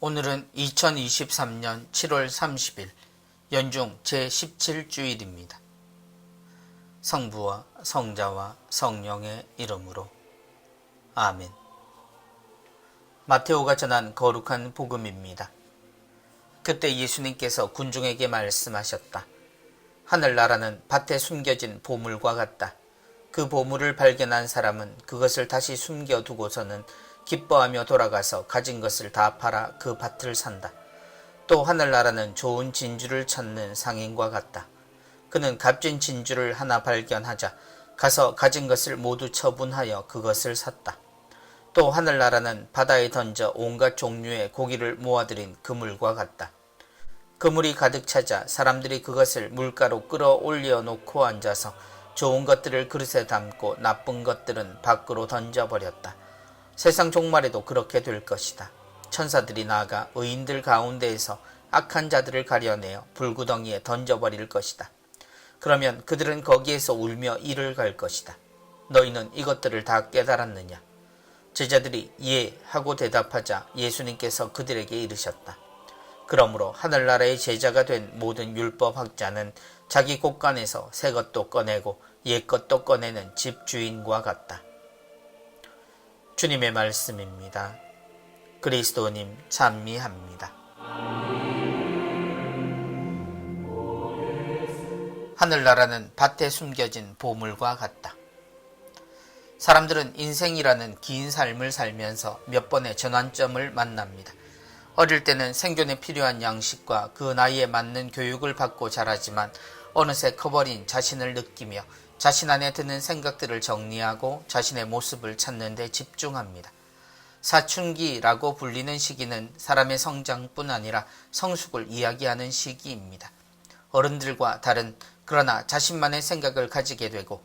오늘은 2023년 7월 30일 연중 제17주일입니다. 성부와 성자와 성령의 이름으로 아멘. 마테오가 전한 거룩한 복음입니다. 그때 예수님께서 군중에게 말씀하셨다. 하늘나라는 밭에 숨겨진 보물과 같다. 그 보물을 발견한 사람은 그것을 다시 숨겨두고서는 기뻐하며 돌아가서 가진 것을 다 팔아 그 밭을 산다. 또 하늘나라는 좋은 진주를 찾는 상인과 같다. 그는 값진 진주를 하나 발견하자 가서 가진 것을 모두 처분하여 그것을 샀다. 또 하늘나라는 바다에 던져 온갖 종류의 고기를 모아들인 그물과 같다. 그물이 가득 차자 사람들이 그것을 물가로 끌어올려 놓고 앉아서 좋은 것들을 그릇에 담고 나쁜 것들은 밖으로 던져버렸다. 세상 종말에도 그렇게 될 것이다. 천사들이 나아가 의인들 가운데에서 악한 자들을 가려내어 불구덩이에 던져버릴 것이다. 그러면 그들은 거기에서 울며 이를 갈 것이다. 너희는 이것들을 다 깨달았느냐? 제자들이 예 하고 대답하자 예수님께서 그들에게 이르셨다. 그러므로 하늘나라의 제자가 된 모든 율법학자는 자기 곳간에서 새 것도 꺼내고 옛 것도 꺼내는 집주인과 같다. 주님의 말씀입니다. 그리스도님 찬미합니다. 하늘나라는 밭에 숨겨진 보물과 같다. 사람들은 인생이라는 긴 삶을 살면서 몇 번의 전환점을 만납니다. 어릴 때는 생존에 필요한 양식과 그 나이에 맞는 교육을 받고 자라지만 어느새 커버린 자신을 느끼며 자신 안에 드는 생각들을 정리하고 자신의 모습을 찾는 데 집중합니다. 사춘기라고 불리는 시기는 사람의 성장뿐 아니라 성숙을 이야기하는 시기입니다. 어른들과 다른 그러나 자신만의 생각을 가지게 되고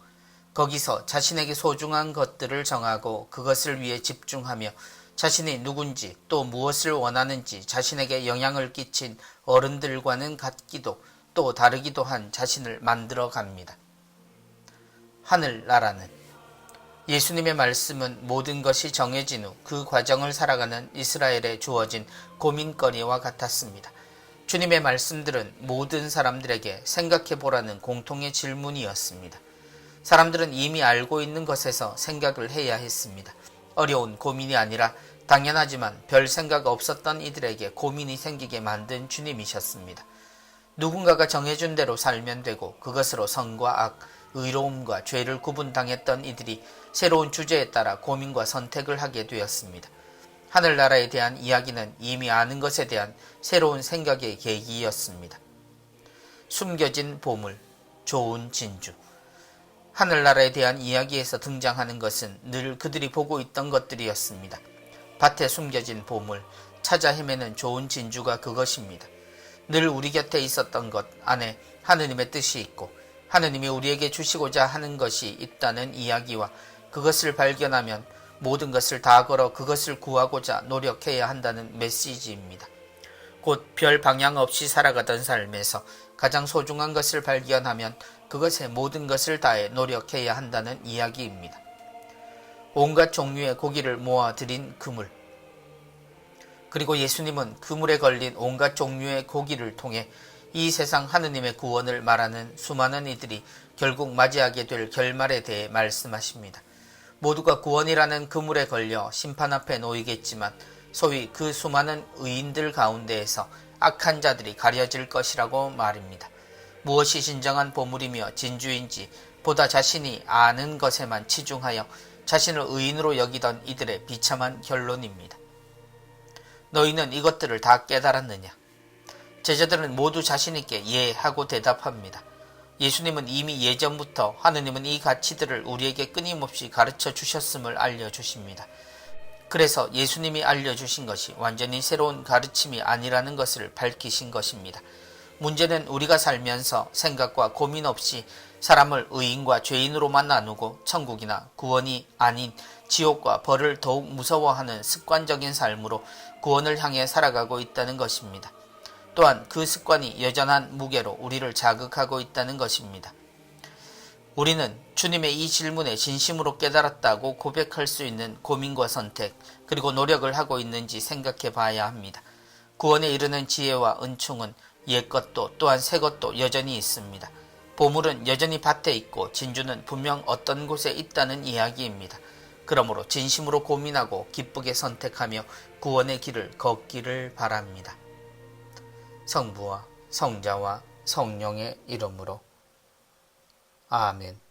거기서 자신에게 소중한 것들을 정하고 그것을 위해 집중하며 자신이 누군지 또 무엇을 원하는지 자신에게 영향을 끼친 어른들과는 같기도 또 다르기도 한 자신을 만들어 갑니다. 하늘나라는 예수님의 말씀은 모든 것이 정해진 후 그 과정을 살아가는 이스라엘에 주어진 고민거리와 같았습니다. 주님의 말씀들은 모든 사람들에게 생각해보라는 공통의 질문이었습니다. 사람들은 이미 알고 있는 것에서 생각을 해야 했습니다. 어려운 고민이 아니라 당연하지만 별 생각 없었던 이들에게 고민이 생기게 만든 주님이셨습니다. 누군가가 정해준 대로 살면 되고 그것으로 선과 악, 의로움과 죄를 구분당했던 이들이 새로운 주제에 따라 고민과 선택을 하게 되었습니다. 하늘나라에 대한 이야기는 이미 아는 것에 대한 새로운 생각의 계기였습니다. 숨겨진 보물, 좋은 진주. 하늘나라에 대한 이야기에서 등장하는 것은 늘 그들이 보고 있던 것들이었습니다. 밭에 숨겨진 보물, 찾아 헤매는 좋은 진주가 그것입니다. 늘 우리 곁에 있었던 것 안에 하느님의 뜻이 있고 하느님이 우리에게 주시고자 하는 것이 있다는 이야기와 그것을 발견하면 모든 것을 다 걸어 그것을 구하고자 노력해야 한다는 메시지입니다. 곧 별 방향 없이 살아가던 삶에서 가장 소중한 것을 발견하면 그것에 모든 것을 다해 노력해야 한다는 이야기입니다. 온갖 종류의 고기를 모아 들인 그물. 그리고 예수님은 그물에 걸린 온갖 종류의 고기를 통해 이 세상 하느님의 구원을 말하는 수많은 이들이 결국 맞이하게 될 결말에 대해 말씀하십니다. 모두가 구원이라는 그물에 걸려 심판 앞에 놓이겠지만 소위 그 수많은 의인들 가운데에서 악한 자들이 가려질 것이라고 말입니다. 무엇이 진정한 보물이며 진주인지 보다 자신이 아는 것에만 치중하여 자신을 의인으로 여기던 이들의 비참한 결론입니다. 너희는 이것들을 다 깨달았느냐? 제자들은 모두 자신있게 예 하고 대답합니다. 예수님은 이미 예전부터 하느님은 이 가치들을 우리에게 끊임없이 가르쳐 주셨음을 알려주십니다. 그래서 예수님이 알려주신 것이 완전히 새로운 가르침이 아니라는 것을 밝히신 것입니다. 문제는 우리가 살면서 생각과 고민 없이 사람을 의인과 죄인으로만 나누고 천국이나 구원이 아닌 지옥과 벌을 더욱 무서워하는 습관적인 삶으로 구원을 향해 살아가고 있다는 것입니다. 또한 그 습관이 여전한 무게로 우리를 자극하고 있다는 것입니다. 우리는 주님의 이 질문에 진심으로 깨달았다고 고백할 수 있는 고민과 선택, 그리고 노력을 하고 있는지 생각해 봐야 합니다. 구원에 이르는 지혜와 은총은 옛것도 또한 새것도 여전히 있습니다. 보물은 여전히 밭에 있고 진주는 분명 어떤 곳에 있다는 이야기입니다. 그러므로 진심으로 고민하고 기쁘게 선택하며 구원의 길을 걷기를 바랍니다. 성부와 성자와 성령의 이름으로 아멘.